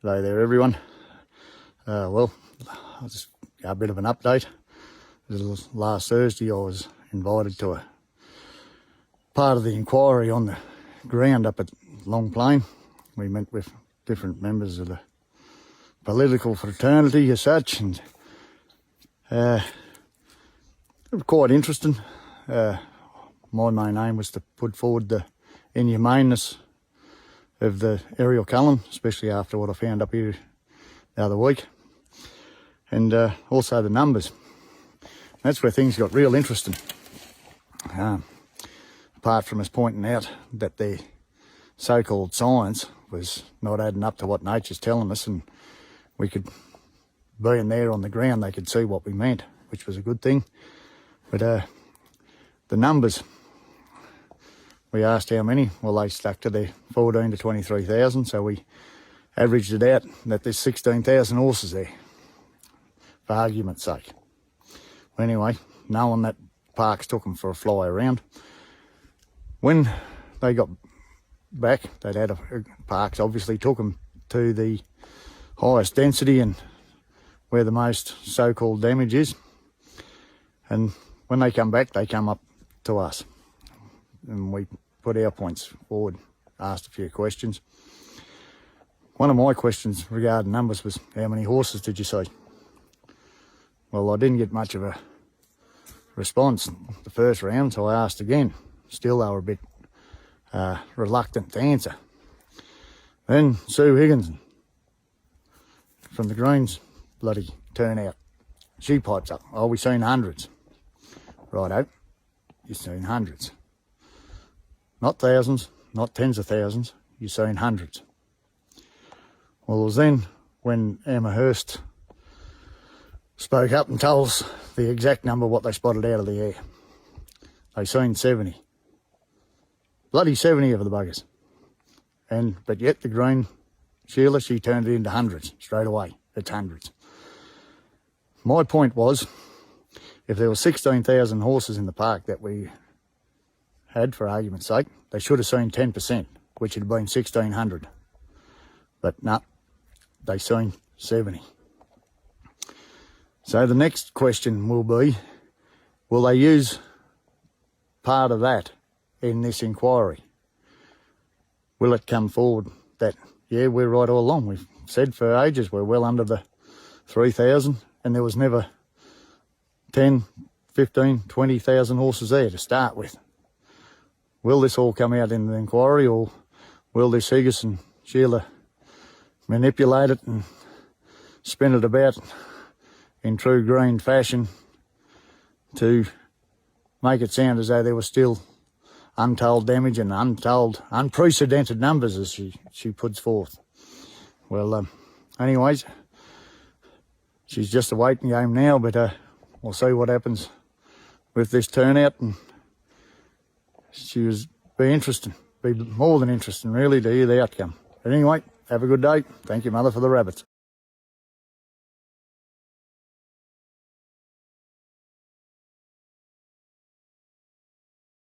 G'day there everyone. Well, I'll just get a bit of an update. Last Thursday I was invited to a part of the inquiry on the ground up at Long Plain. We met with different members of the political fraternity as such, and it was quite interesting. My main aim was to put forward the inhumaneness of the aerial culling, especially after what I found up here the other week, and also the numbers. That's where things got real interesting. Apart from us pointing out that the so-called science was not adding up to what nature's telling us, and we could, being there on the ground, they could see what we meant, which was a good thing. But the numbers, we asked how many. Well, they stuck to the 14 to 23,000, so we averaged it out that there's 16,000 horses there, for argument's sake. Well, anyway, knowing that parks took them for a fly around, when they got back, they'd had parks obviously took them to the highest density and where the most so-called damage is, and when they come back, they come up to us, and we put our points forward, asked a few questions. One of my questions regarding numbers was, how many horses did you see? Well, I didn't get much of a response the first round, so I asked again. Still, they were a bit reluctant to answer. Then Sue Higgins from the Greens bloody turnout, she pipes up, oh, we've seen hundreds. Righto, you've seen hundreds. Not thousands, not tens of thousands, you've seen hundreds. Well, it was then when Emma Hurst spoke up and told us the exact number what they spotted out of the air. They seen 70. Bloody 70 of the buggers. But yet the green Sheila, she turned it into hundreds straight away. It's hundreds. My point was, if there were 16,000 horses in the park that we had, for argument's sake, they should have seen 10%, which would have been 1,600. But no, they seen 70. So the next question will be, will they use part of that in this inquiry? Will it come forward that, yeah, we're right all along. We've said for ages we're well under the 3,000, and there was never 10, 15, 20,000 horses there to start with. Will this all come out in the inquiry, or will this Higgins and Sheila manipulate it and spin it about in true green fashion to make it sound as though there was still untold damage and unprecedented numbers, as she puts forth? Well, anyways, she's just a waiting game now, but we'll see what happens with this turnout, and she was be more than interesting really to hear the outcome. But anyway, have a good day. Thank you, Mother, for the rabbits.